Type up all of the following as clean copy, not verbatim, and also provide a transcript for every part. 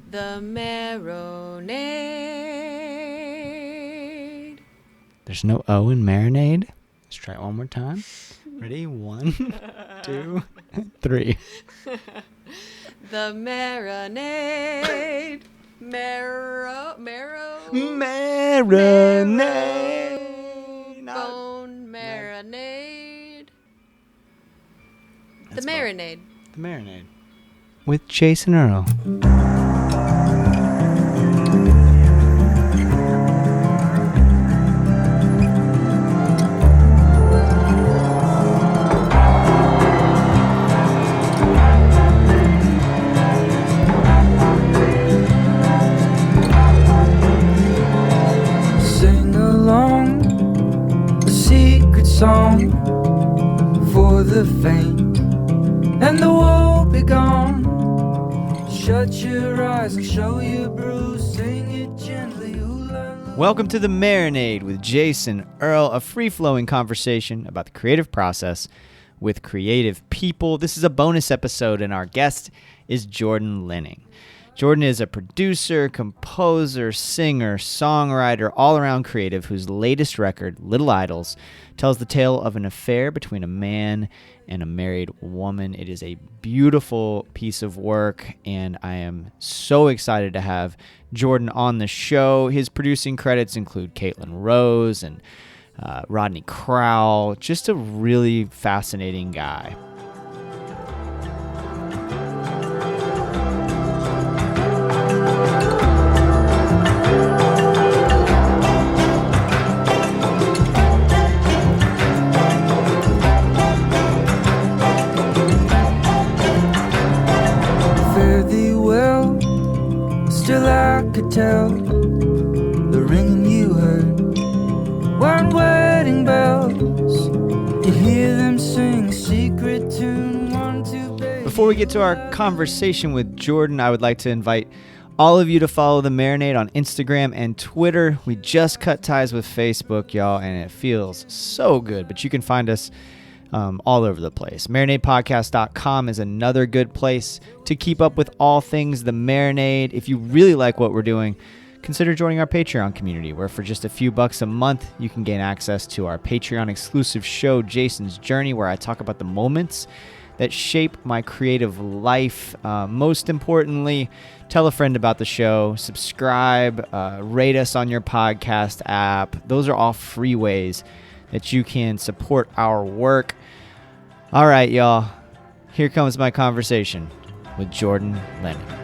The Marinade. There's no O in marinade. Let's try it one more time. Ready? 1, 2, 3. The Marinade. Marinade. Bone marinade. The That's Marinade. The Marinade. With Jason Earle. Sing along a secret song for the faint, and the woe be gone. Shut your eyes and show your bruise. Sing it gently. Welcome to The Marinade with Jason Earle, a free-flowing conversation about the creative process with creative people. This is a bonus episode, and our guest is Jordan Lehning. Jordan is a producer, composer, singer, songwriter, all-around creative whose latest record, Little Idols, tells the tale of an affair between a man and a married woman. It is a beautiful piece of work, and I am so excited to have Jordan on the show. His producing credits include Caitlin Rose and Rodney Crowell. Just a really fascinating guy. Still I could tell the ringing you heard weren't wedding bells. You hear them sing a secret tune, 1, 2, baby. Before we get to our conversation with Jordan, I would like to invite all of you to follow The Marinade on Instagram and Twitter. We just cut ties with Facebook, y'all, and it feels so good. But you can find us all over the place. MarinadePodcast.com is another good place to keep up with all things The Marinade. If you really like what we're doing, consider joining our Patreon community, where for just a few bucks a month, you can gain access to our Patreon exclusive show, Jason's Journey, where I talk about the moments that shape my creative life. Most importantly, tell a friend about the show, subscribe, rate us on your podcast app. Those are all free ways that you can support our work. All right, y'all. Here comes my conversation with Jordan Lehning.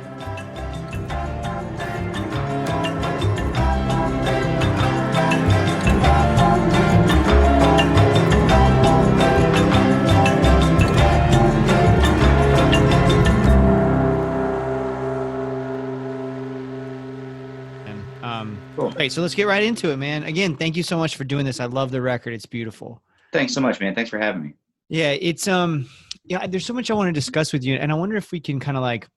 Cool. Okay, so let's get right into it, man. Again, thank you so much for doing this. I love the record. It's beautiful. Thanks so much, man. Thanks for having me. Yeah, it's there's so much I want to discuss with you, and I wonder if we can kind of like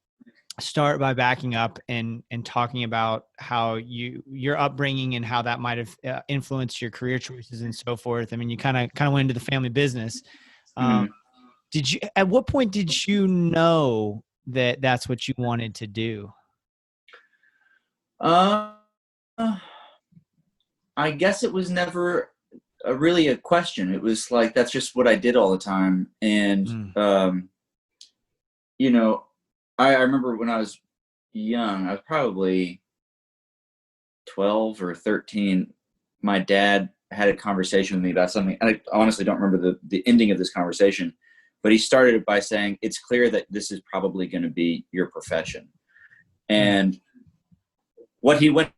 start by backing up and talking about how your upbringing and how that might have influenced your career choices and so forth. I mean, you kind of went into the family business. At what point did you know that that's what you wanted to do? I guess it was never really a question. It was like, that's just what I did all the time. And, I remember when I was young, I was probably 12 or 13. My dad had a conversation with me about something. And I honestly don't remember the ending of this conversation, but he started it by saying, it's clear that this is probably going to be your profession. And what he went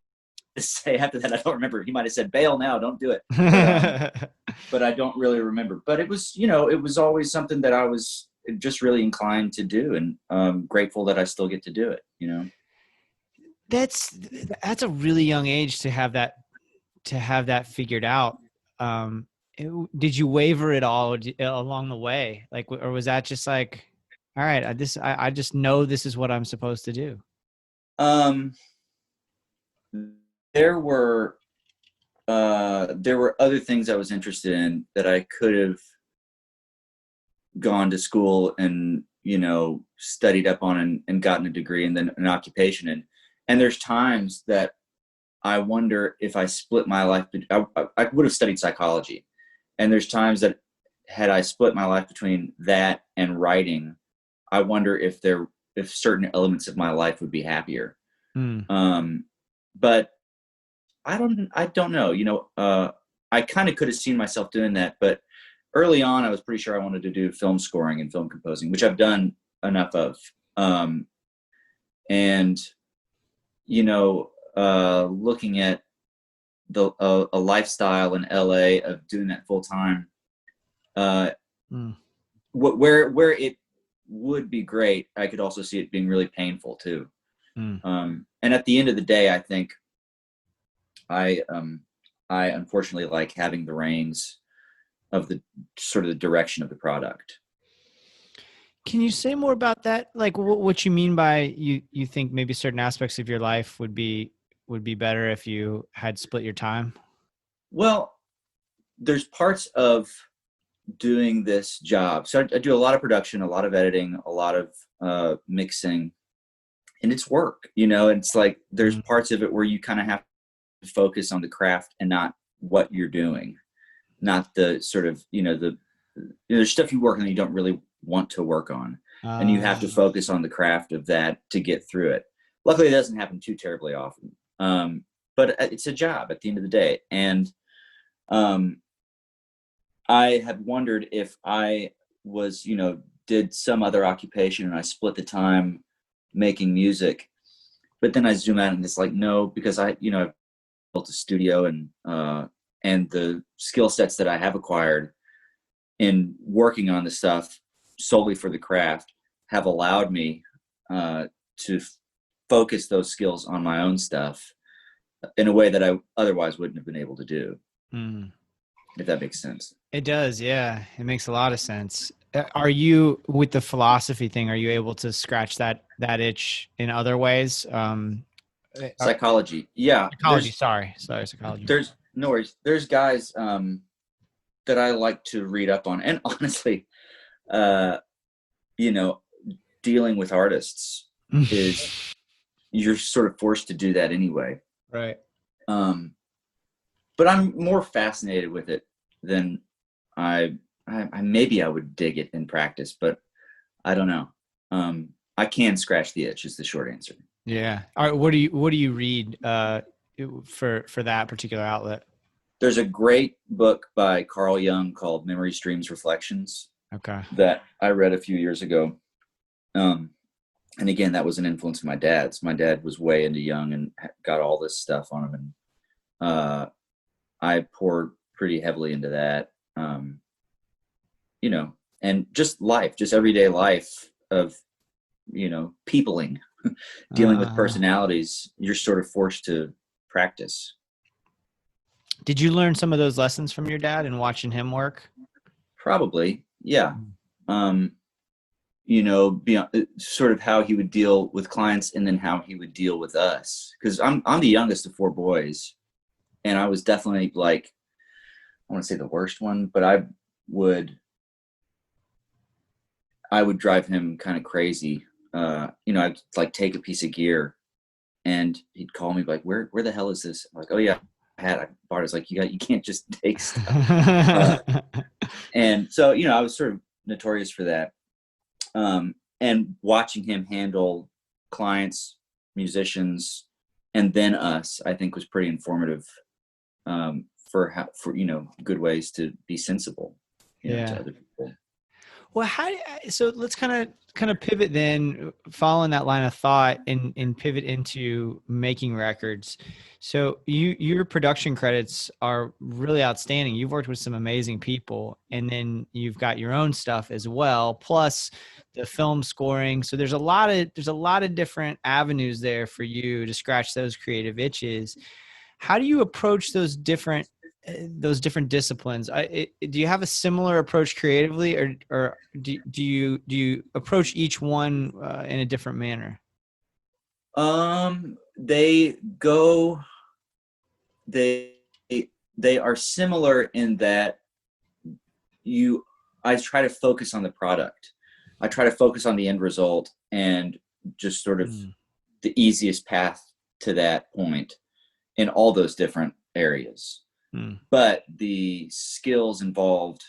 to say after that, I don't remember. He might have said, bail now, don't do it. But I don't really remember. But it was, it was always something that I was just really inclined to do, and grateful that I still get to do it, That's a really young age to have that figured out. Did you waver at all along the way? Like, or was that just like, all right, I just know this is what I'm supposed to do? There were other things I was interested in that I could have gone to school and, studied up on and gotten a degree and then an occupation in. And there's times that I wonder if I split my life. I would have studied psychology, and there's times that had I split my life between that and writing, I wonder if certain elements of my life would be happier. But I don't know. You know, I kind of could have seen myself doing that, but early on, I was pretty sure I wanted to do film scoring and film composing, which I've done enough of. And you know, looking at a lifestyle in LA of doing that full time, where it would be great, I could also see it being really painful too. And at the end of the day, I think I unfortunately like having the reins of the sort of the direction of the product. Can you say more about that? Like what you mean by you think maybe certain aspects of your life would be better if you had split your time? Well, there's parts of doing this job. So I do a lot of production, a lot of editing, a lot of mixing, and it's work, you know, and it's like, there's parts of it where you kind of have to focus on the craft and not what you're doing, not the sort of, you know, there's stuff you work on that you don't really want to work on, and you have to focus on the craft of that to get through it. Luckily, it doesn't happen too terribly often. But it's a job at the end of the day. And I have wondered if I was, you know, did some other occupation and I split the time making music, but then I zoom out and it's like, no, because I built a studio and the skill sets that I have acquired in working on the stuff solely for the craft have allowed me to focus those skills on my own stuff in a way that I otherwise wouldn't have been able to do. If that makes sense. It does. Yeah. It makes a lot of sense. Are you, with the philosophy thing, are you able to scratch that itch in other ways? Psychology. Yeah. Psychology. Sorry. Psychology. There's no worries. There's guys that I like to read up on. And honestly, you know, dealing with artists is, you're sort of forced to do that anyway. Right. But I'm more fascinated with it than I maybe I would dig it in practice, but I don't know. I can scratch the itch is the short answer. Yeah. All right. What do you read for that particular outlet? There's a great book by Carl Jung called Memories, Dreams, Reflections. Okay. That I read a few years ago. And again, that was an influence of my dad's. My dad was way into Jung and got all this stuff on him. And I poured pretty heavily into that. You know, and just life, just everyday life of, you know, peopling, dealing with personalities, you're sort of forced to practice. Did you learn some of those lessons from your dad and watching him work? Probably. Yeah. You know, beyond sort of how he would deal with clients and then how he would deal with us. Cause I'm the youngest of 4 boys, and I was definitely like, I want to say the worst one, but I would drive him kind of crazy. You know, I'd like take a piece of gear and he'd call me like, where the hell is this? I'm like, oh yeah, I bought it. It's like, you can't just take stuff. And so, you know, I was sort of notorious for that. And watching him handle clients, musicians, and then us, I think was pretty informative, for you know, good ways to be sensible, you know, to other people. Well, so let's kind of pivot then, following that line of thought, and pivot into making records. So your production credits are really outstanding. You've worked with some amazing people, and then you've got your own stuff as well, plus the film scoring. So there's a lot of different avenues there for you to scratch those creative itches. How do you approach those different disciplines? Do you have a similar approach creatively, or do you approach each one in a different manner? They are similar in that I try to focus on the product. I try to focus on the end result and just sort of the easiest path to that point in all those different areas. But the skills involved,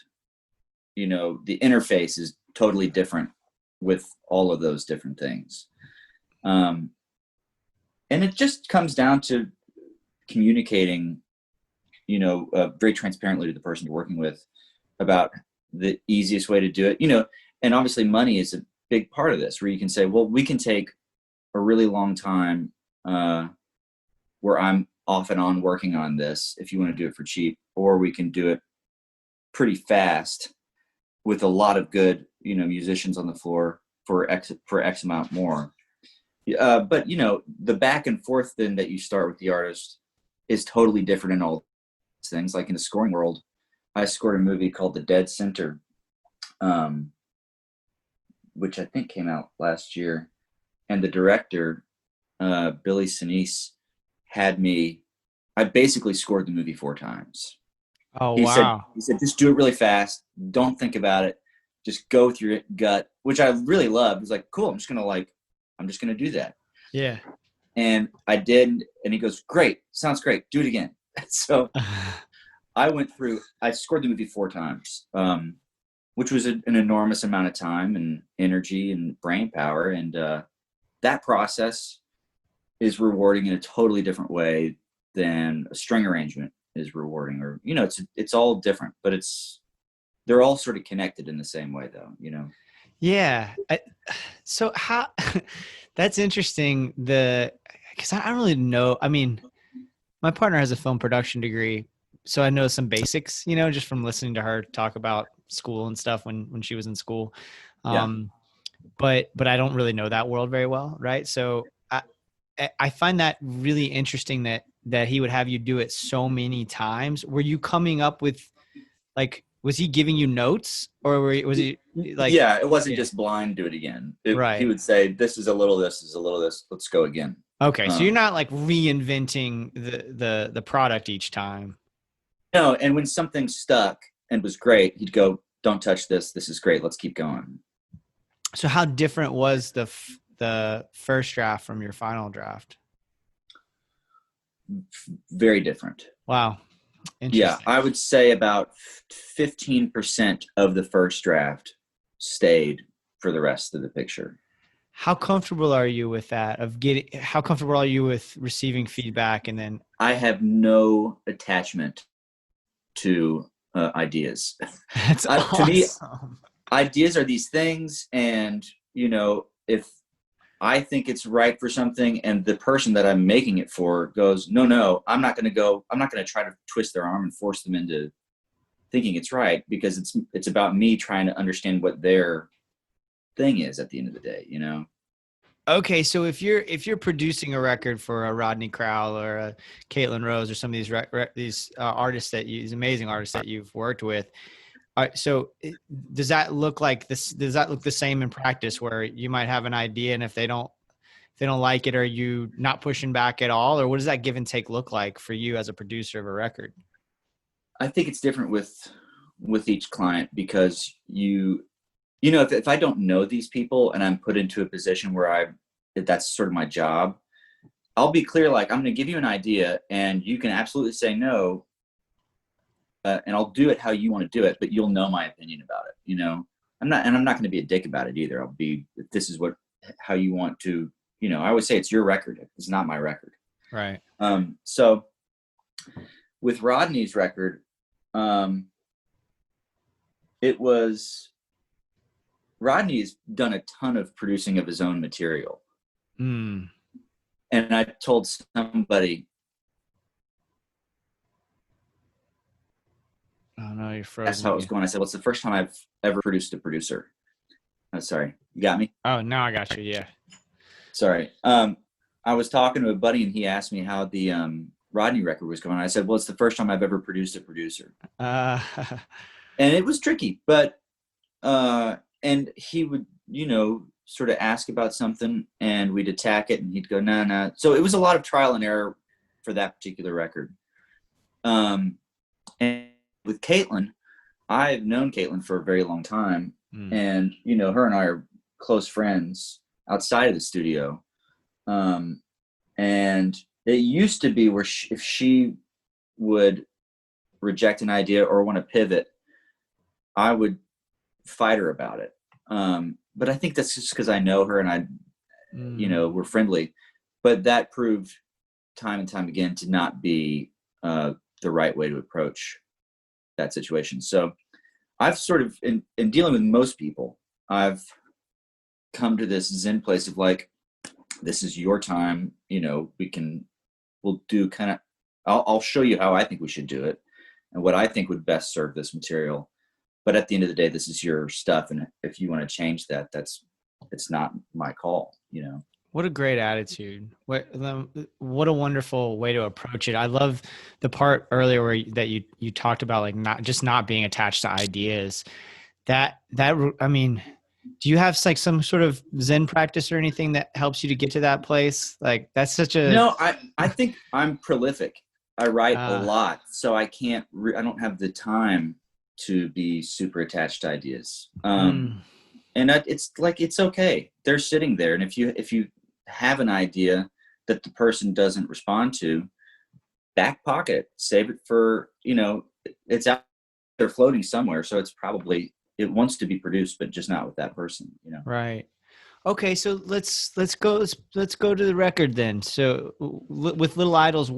you know, the interface is totally different with all of those different things. And it just comes down to communicating, you know, very transparently to the person you're working with about the easiest way to do it, you know. And obviously money is a big part of this, where you can say, well, we can take a really long time where I'm off and on working on this if you want to do it for cheap, or we can do it pretty fast with a lot of good, you know, musicians on the floor for X amount more. But you know, the back and forth then that you start with the artist is totally different in all things. Like in the scoring world, I scored a movie called The Dead Center, which I think came out last year, and the director, Billy Sinise, had me. I basically scored the movie 4 times. Oh, he wow. He said, just do it really fast. Don't think about it. Just go through your gut, which I really loved. He's like, cool. I'm just gonna do that. Yeah. And I did, and he goes, great, sounds great. Do it again. So I scored the movie 4 times, which was an enormous amount of time and energy and brain power. And that process is rewarding in a totally different way than a string arrangement is rewarding, or, you know, it's all different, but they're all sort of connected in the same way though, you know? Yeah. So how, that's interesting. Cause I don't really know. I mean, my partner has a film production degree, so I know some basics, you know, just from listening to her talk about school and stuff when she was in school. But I don't really know that world very well. Right. So I find that really interesting that he would have you do it so many times. Were you coming up with, like, was he giving you notes, or was he like? Yeah, it wasn't just blind, do it again. Right. He would say, this is a little this, is a little this, let's go again. Okay, so you're not like reinventing the product each time. No, and when something stuck and was great, he'd go, don't touch this, this is great, let's keep going. So how different was the first draft from your final draft? Very different. Wow. Yeah, I would say about 15% of the first draft stayed for the rest of the picture. How comfortable are you with that? How comfortable are you with receiving feedback? And then I have no attachment to ideas. That's awesome. To me, ideas are these things, and you know, if I think it's right for something and the person that I'm making it for goes, no, I'm not going to try to twist their arm and force them into thinking it's right, because it's about me trying to understand what their thing is at the end of the day, you know? Okay. So if you're producing a record for a Rodney Crowell or a Caitlin Rose or some of these artists these amazing artists that you've worked with, so does that look like this? Does that look the same in practice, where you might have an idea, and if they don't like it, are you not pushing back at all? Or what does that give and take look like for you as a producer of a record? I think it's different with each client, because you know, if I don't know these people and I'm put into a position where that's sort of my job, I'll be clear, like, I'm going to give you an idea and you can absolutely say no. And I'll do it how you want to do it, but you'll know my opinion about it. You know, I'm not going to be a dick about it either. I'll be, if this is how you want to, you know, I always say it's your record. It's not my record. Right. So with Rodney's record, Rodney's done a ton of producing of his own material. And I told somebody, oh no, you're frozen. That's how it was going. I said, well, it's the first time I've ever produced a producer. Sorry. You got me? Oh, now I got you. Yeah. Sorry. I was talking to a buddy and he asked me how the Rodney record was going. I said, well, it's the first time I've ever produced a producer. And it was tricky, but, and he would, you know, sort of ask about something and we'd attack it and he'd go, no. So it was a lot of trial and error for that particular record. And with Caitlin, I've known Caitlin for a very long time. And, you know, her and I are close friends outside of the studio. And And it used to be where if she would reject an idea or want to pivot, I would fight her about it. But I think that's just because I know her and we're friendly. But that proved time and time again to not be the right way to approach that situation. So I've sort of, in dealing with most people, I've come to this Zen place of like, this is your time, we'll do kind of, I'll show you how I think we should do it and what I think would best serve this material. But at the end of the day, this is your stuff. And if you want to change that, it's not my call, What a great attitude. What a wonderful way to approach it. I love the part earlier that you talked about, like, not being attached to ideas. I mean, do you have like some sort of Zen practice or anything that helps you to get to that place? Like, that's such a... No, I think I'm prolific. I write a lot, so I I don't have the time to be super attached to ideas. And it's like, it's okay. They're sitting there. And if you have an idea that the person doesn't respond to, back pocket, save it for, it's out there floating somewhere. So it's probably, it wants to be produced, but just not with that person, Right. Okay. So let's go to the record then. So with Little Idols,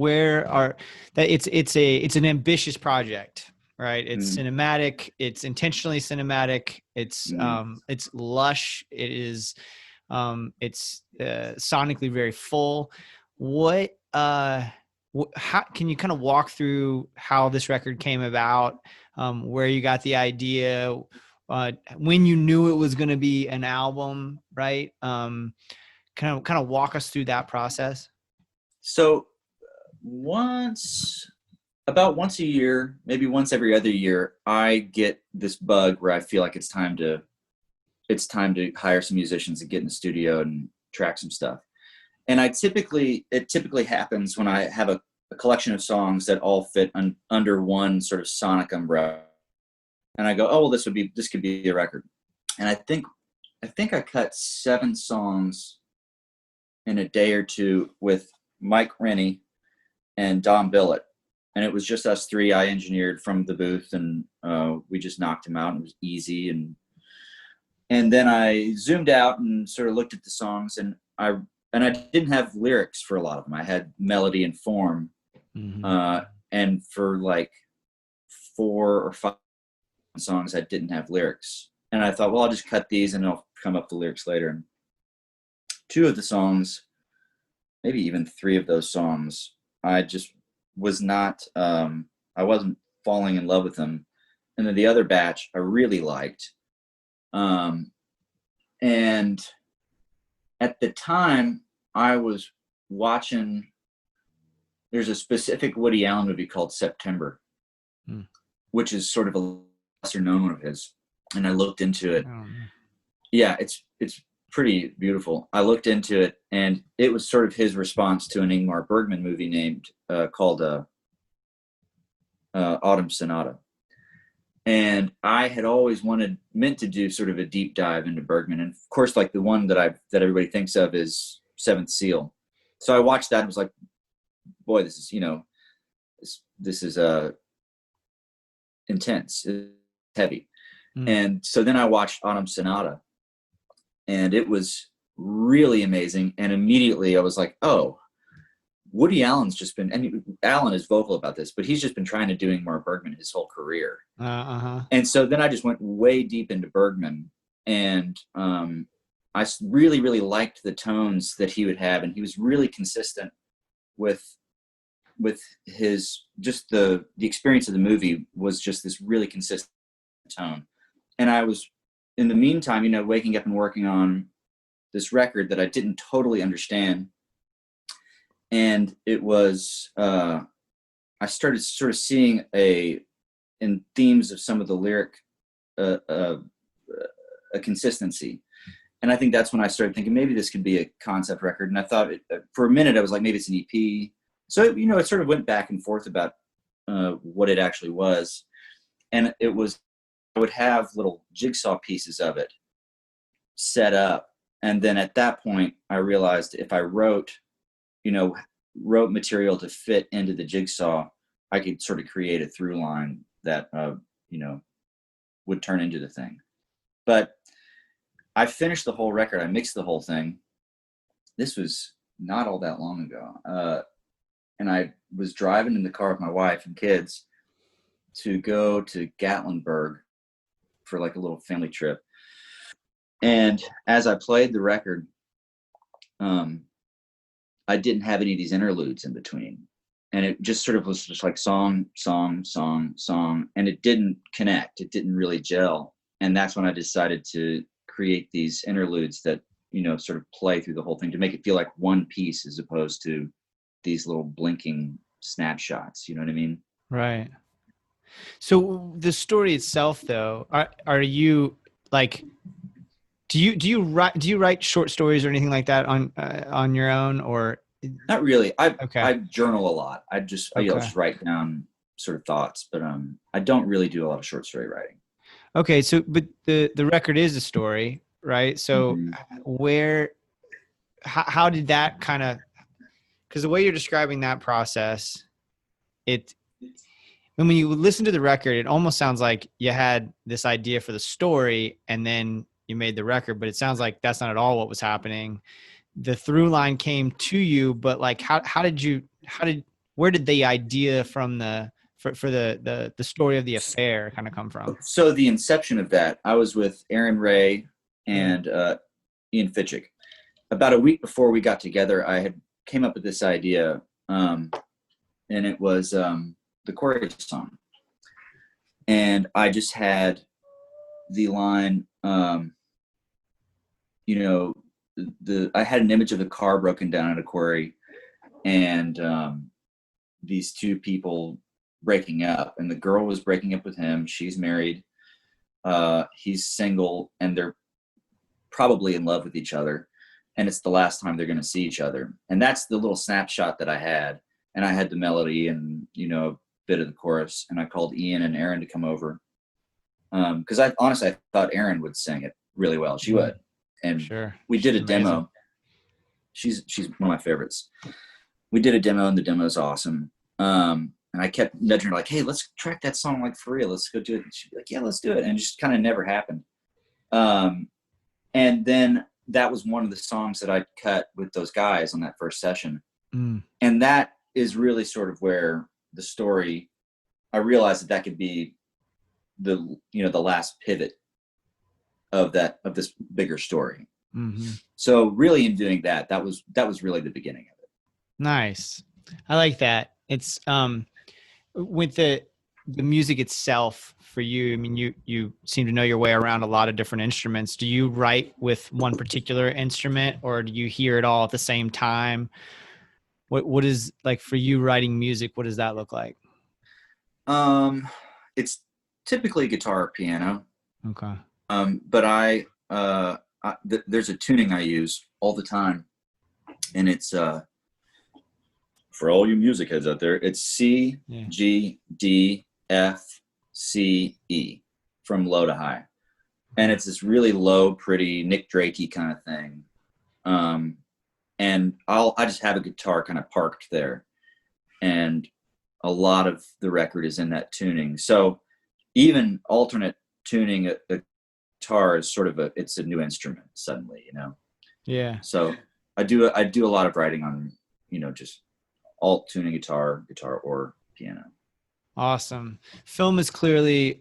it's an ambitious project, right? It's cinematic. It's intentionally cinematic. It's lush. It is, it's sonically very full. How can you kind of walk through how this record came about, where you got the idea, when you knew it was going to be an album, right? Kind of walk us through that process. So about once a year, maybe once every other year, I get this bug where I feel like it's time to hire some musicians and get in the studio and track some stuff. And it typically happens when I have a collection of songs that all fit under one sort of sonic umbrella. And I go, oh, well, this could be a record. And I think I cut 7 songs in a day or two with Mike Rennie and Dom Billett. And it was just us 3. I engineered from the booth, and we just knocked them out. And it was easy. And then I zoomed out and sort of looked at the songs, and I didn't have lyrics for a lot of them. I had melody and form. And for like 4 or 5 songs, I didn't have lyrics. And I thought, well, I'll just cut these and I'll come up with the lyrics later. And 2 of the songs, maybe even 3 of those songs, I just was not, I wasn't falling in love with them. And then the other batch I really liked. And at the time I was watching, there's a specific Woody Allen movie called September, which is sort of a lesser known one of his. And I looked into it. Yeah, it's pretty beautiful. I looked into it, and it was sort of his response to an Ingmar Bergman movie called Autumn Sonata. And I had always meant to do sort of a deep dive into Bergman. And of course, like the one that everybody thinks of is Seventh Seal. So I watched that and was like, boy, this is, this is intense, it's heavy. And so then I watched Autumn Sonata, and it was really amazing. And immediately I was like, oh, Woody Allen's just been, and Allen is vocal about this, but he's just been trying to do Ingmar Bergman his whole career. And so then I just went way deep into Bergman, and I really, really liked the tones that he would have. And he was really consistent with his, just the experience of the movie was just this really consistent tone. And I was, in the meantime, waking up and working on this record that I didn't totally understand. And it was, I started sort of seeing in themes of some of the lyric, a consistency. And I think that's when I started thinking maybe this could be a concept record. And I thought for a minute, I was like, maybe it's an EP. So, it sort of went back and forth about what it actually was. And it was, I would have little jigsaw pieces of it set up. And then at that point, I realized if I wrote wrote material to fit into the jigsaw, I could sort of create a through line that, would turn into the thing. But I finished the whole record. I mixed the whole thing. This was not all that long ago. And I was driving in the car with my wife and kids to go to Gatlinburg for like a little family trip. And as I played the record, I didn't have any of these interludes in between. And it just sort of was just like song, song, song, song. And it didn't connect. It didn't really gel. And that's when I decided to create these interludes that, sort of play through the whole thing to make it feel like one piece as opposed to these little blinking snapshots. You know what I mean? Right. So the story itself, though, are you like, do you write short stories or anything like that on your own, or? Not really. I Okay. journal a lot. I just write down sort of thoughts, but I don't really do a lot of short story writing. Okay. So, but the record is a story, right? So how did that kind of, because the way you're describing that process, when you listen to the record, it almost sounds like you had this idea for the story and then you made the record, but it sounds like that's not at all what was happening. The through line came to you, but like, where did the idea from for the story of the affair kind of come from? So the inception of that, I was with Aaron Ray and Ian Fitchick. About a week before we got together, I had came up with this idea, and it was the chorus song. And I just had the line, I had an image of the car broken down at a quarry, and these two people breaking up, and the girl was breaking up with him. She's married, he's single, and they're probably in love with each other, and it's the last time they're going to see each other. And that's the little snapshot that I had. And I had the melody and a bit of the chorus, and I called Ian and Aaron to come over, because I thought Aaron would sing it really well. She would. And sure. We did a demo. She's one of my favorites. We did a demo, and the demo is awesome. And I kept nudging her like, hey, let's track that song like for real. Let's go do it. And she'd be like, yeah, let's do it. And it just kind of never happened. And then that was one of the songs that I cut with those guys on that first session. And that is really sort of where the story, I realized that could be the last pivot of this bigger story. Mm-hmm. So really in doing that was really the beginning of it. Nice. I like that. It's with the music itself for you. I mean, you seem to know your way around a lot of different instruments. Do you write with one particular instrument, or do you hear it all at the same time? What is, like, for you writing music, what does that look like? It's typically guitar or piano. Okay. But there's a tuning I use all the time, and it's for all you music heads out there, it's C, G, D, F, C, E, from low to high. And it's this really low, pretty Nick Drake-y kind of thing. And I just have a guitar kind of parked there, and a lot of the record is in that tuning. So even alternate tuning a guitar is sort of it's a new instrument suddenly, Yeah. So I do a lot of writing on, just alt tuning guitar or piano. Awesome. Film is clearly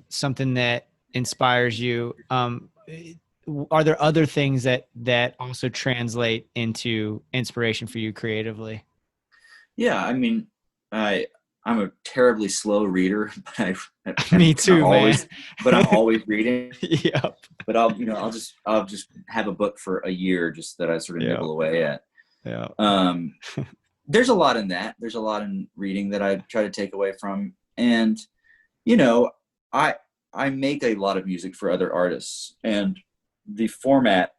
something that inspires you. Are there other things that also translate into inspiration for you creatively? Yeah, I mean, I'm a terribly slow reader, but Me too, man. But I'm always reading. Yep. But I'll just have a book for a year, just that I sort of nibble away at. Yeah. There's a lot in that. There's a lot in reading that I try to take away from, and I make a lot of music for other artists, and the format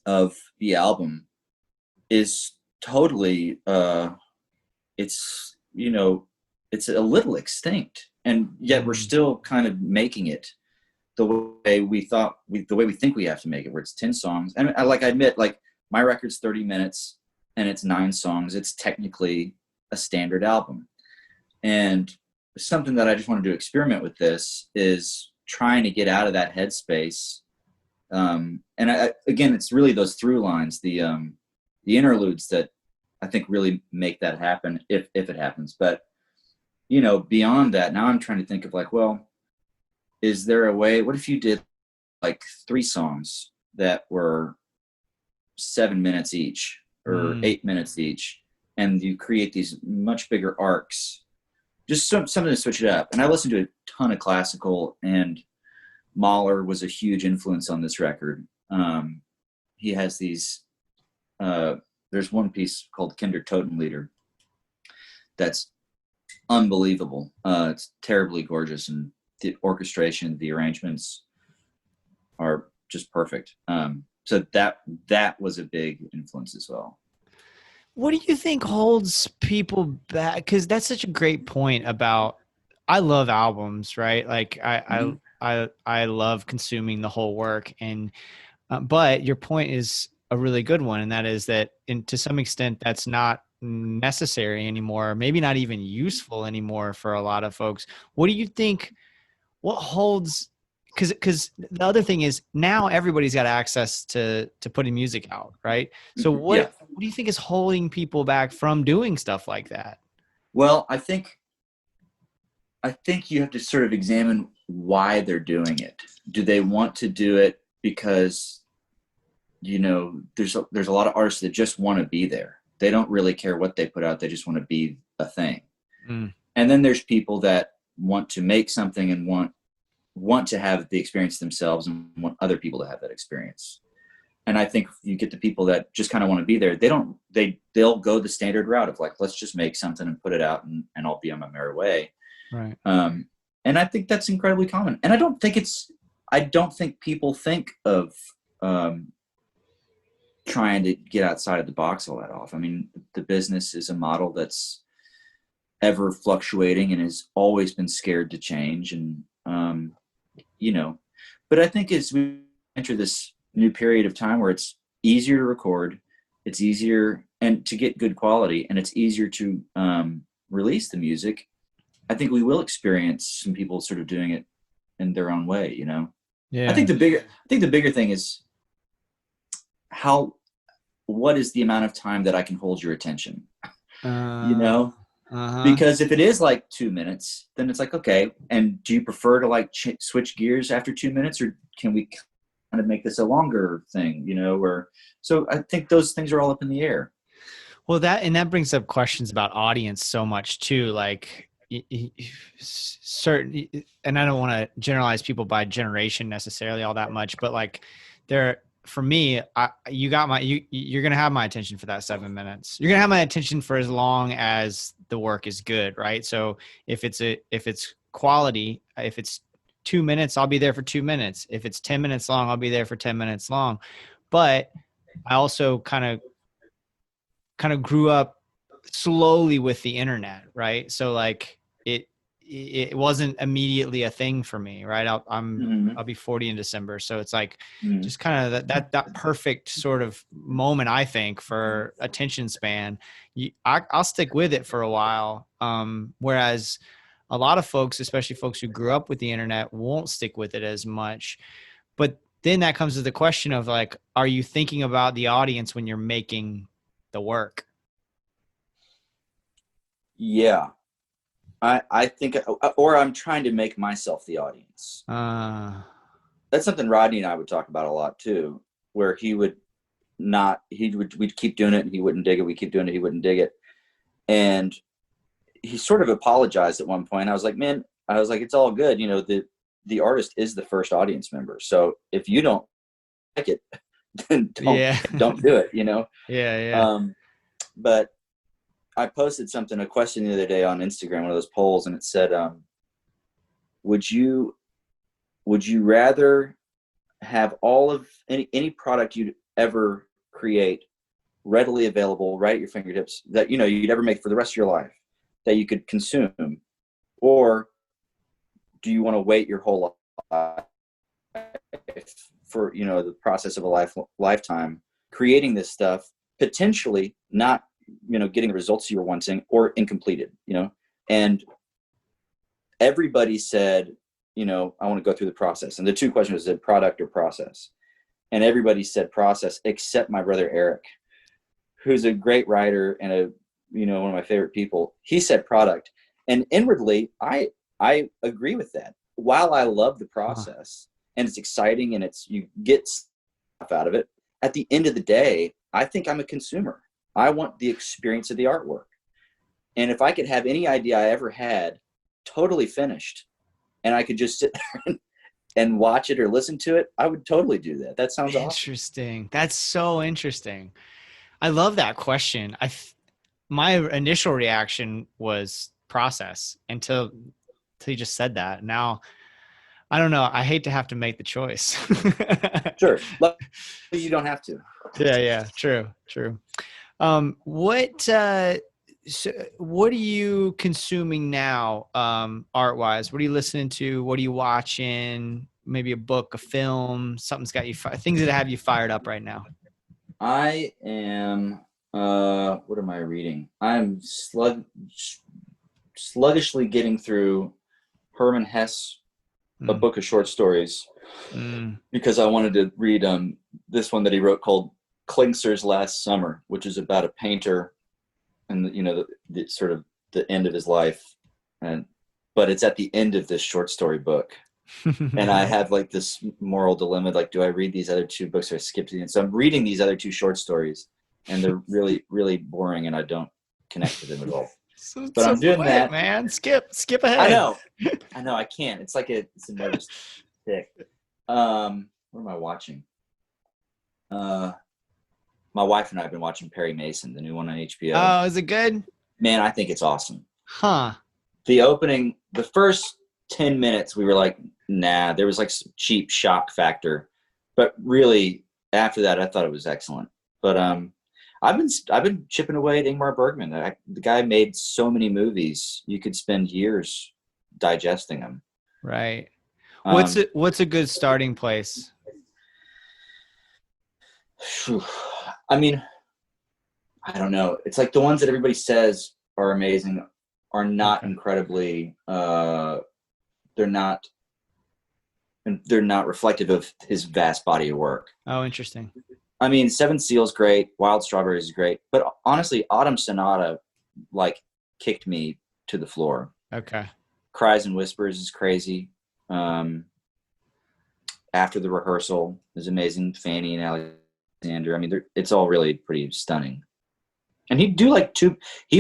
of the album is totally it's a little extinct, and yet we're still kind of making it the way we think we have to make it, where it's 10 songs. And I admit, like, my record's 30 minutes and it's 9 songs, it's technically a standard album. And something that I just wanted to experiment with this is trying to get out of that headspace. And again, it's really those through lines, the interludes that I think really make that happen if it happens. But, you know, beyond that, now I'm trying to think of like, well, is there a way, what if you did like 3 songs that were 7 minutes each or 8 minutes each, and you create these much bigger arcs, just something to switch it up. And I listened to a ton of classical, and Mahler was a huge influence on this record. He has these, there's one piece called Kinder Totenlieder that's unbelievable. It's terribly gorgeous, and the orchestration, the arrangements are just perfect. So that was a big influence as well. What do you think holds people back? Because that's such a great point about, I love albums, right? Like I love consuming the whole work, and but your point is a really good one, and that is that to some extent that's not necessary anymore, maybe not even useful anymore for a lot of folks. What do you think? What holds? Because the other thing is now everybody's got access to putting music out, right? So what do you think is holding people back from doing stuff like that? Well, I think you have to sort of examine why they're doing it. Do they want to do it because, you know, there's a lot of artists that just want to be there. They don't really care what they put out. They just want to be a thing. And then there's people that want to make something and want to have the experience themselves and want other people to have that experience. And I think you get the people that just kind of want to be there. They'll go the standard route of like, let's just make something and put it out and I'll be on my merry way. Right. And I think that's incredibly common. And I don't think people think of trying to get outside of the box all that often. I mean, the business is a model that's ever fluctuating and has always been scared to change. And, you know, but I think as we enter this new period of time where it's easier to record, it's easier and to get good quality, and it's easier to release the music, I think we will experience some people sort of doing it in their own way, you know? Yeah. I think the bigger thing is what is the amount of time that I can hold your attention, you know? Because if it is like 2 minutes, then it's like, okay. And do you prefer to like switch gears after 2 minutes, or can we kind of make this a longer thing, you know? So I think those things are all up in the air. Well, that brings up questions about audience so much too. Like certain, and I don't want to generalize people by generation necessarily all that much, but like for me, you're going to have my attention for that 7 minutes. You're going to have my attention for as long as the work is good. Right. So if it's quality, if it's 2 minutes, I'll be there for 2 minutes. If it's 10 minutes long, I'll be there for 10 minutes long. But I also kind of grew up slowly with the internet. Right. So like it wasn't immediately a thing for me, right? I'll be 40 in December. So it's like just kind of that perfect sort of moment, I think, for attention span. I'll stick with it for a while. Whereas a lot of folks, especially folks who grew up with the internet, won't stick with it as much. But then that comes to the question of like, are you thinking about the audience when you're making the work? Yeah. I think, or I'm trying to make myself the audience. That's something Rodney and I would talk about a lot too, where we'd keep doing it and he wouldn't dig it. We keep doing it. He wouldn't dig it. And he sort of apologized at one point. I was like, it's all good. You know, the artist is the first audience member. So if you don't like it, then don't do it, you know? Yeah. But I posted a question the other day on Instagram, one of those polls, and it said, would you rather have all of any product you'd ever create readily available right at your fingertips that, you know, you'd ever make for the rest of your life that you could consume, or do you want to wait your whole life for, you know, the process of a lifetime creating this stuff potentially not, getting the results you were wanting or incompleted, and everybody said, I want to go through the process. And the two questions was product or process. And everybody said process except my brother, Eric, who's a great writer and one of my favorite people. He said product. And inwardly, I agree with that. While I love the process and it's exciting and you get stuff out of it, at the end of the day, I think I'm a consumer. I want the experience of the artwork. And if I could have any idea I ever had totally finished and I could just sit there and watch it or listen to it, I would totally do that. That sounds awesome. Interesting. That's so interesting. I love that question. My initial reaction was process until you just said that. Now, I don't know. I hate to have to make the choice. Sure. But you don't have to. Yeah. True. What are you consuming now, art-wise? What are you listening to? What are you watching? Maybe a book, a film, something's got you, things that have you fired up right now. I am, what am I reading? I'm sluggishly getting through Herman Hesse, a book of short stories, because I wanted to read this one that he wrote called Klingsor's Last Summer, which is about a painter and the sort of the end of his life, but it's at the end of this short story book. And I have like this moral dilemma, like, do I read these other two books or skip to the end? So I'm reading these other two short stories and they're really, really boring and I don't connect to them at all. But I'm doing that, man. Skip ahead. I know I can't. It's like it's a nervous tick. What am I watching? My wife and I have been watching Perry Mason, the new one on HBO. Oh, is it good? Man, I think it's awesome. Huh. The first 10 minutes, we were like, nah, there was like some cheap shock factor. But really, after that, I thought it was excellent. But I've been chipping away at Ingmar Bergman. The guy made so many movies. You could spend years digesting them. Right. What's a good starting place? I mean, I don't know. It's like the ones that everybody says are amazing are not incredibly, they're not reflective of his vast body of work. Oh, interesting. I mean, Seven Seals great, Wild Strawberries is great, but honestly, Autumn Sonata like kicked me to the floor. Okay. Cries and Whispers is crazy. After the Rehearsal is amazing. Fanny and Alexander. I mean, it's all really pretty stunning. And he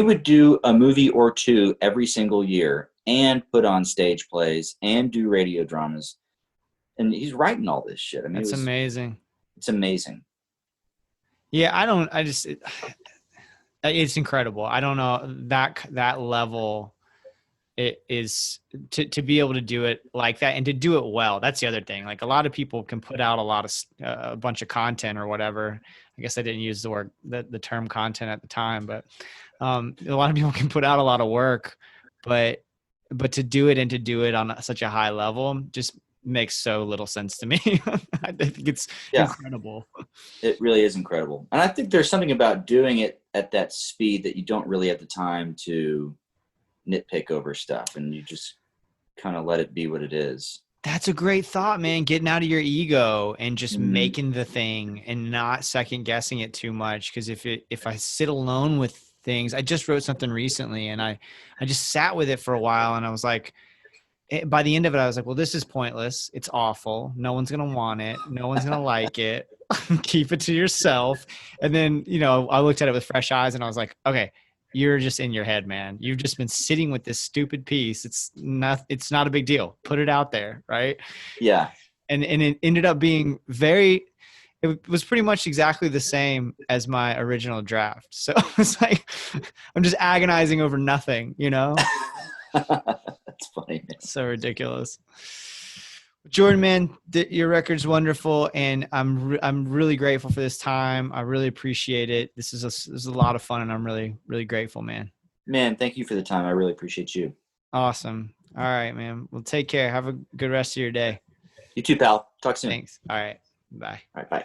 would do a movie or two every single year and put on stage plays and do radio dramas. And he's writing all this shit. I mean, that's amazing. It's amazing. Yeah, it's incredible. I don't know that level. It is to be able to do it like that and to do it well. That's the other thing. Like a lot of people can put out a bunch of content or whatever. I guess I didn't use the term content at the time, but a lot of people can put out a lot of work, but to do it on such a high level just makes so little sense to me. I think it's incredible. It really is incredible. And I think there's something about doing it at that speed that you don't really have the time to nitpick over stuff, and you just kind of let it be what it is. That's a great thought, man. Getting out of your ego and just making the thing and not second guessing it too much. Because if I sit alone with things, I just wrote something recently and I just sat with it for a while and I was like, by the end of it, I was like, well, this is pointless. It's awful. No one's going to want it. No one's going to like it. Keep it to yourself. And then, I looked at it with fresh eyes and I was like, okay, you're just in your head, man. You've just been sitting with this stupid piece. It's not a big deal. Put it out there. Right. Yeah. And it ended up being it was pretty much exactly the same as my original draft. So it's like, I'm just agonizing over nothing, That's funny, man. It's so ridiculous. Jordan, man, your record's wonderful, and I'm really grateful for this time. I really appreciate it. This is a lot of fun, and I'm really, really grateful, man. Man, thank you for the time. I really appreciate you. Awesome. All right, man. Well, take care. Have a good rest of your day. You too, pal. Talk soon. Thanks. All right. Bye. All right, bye.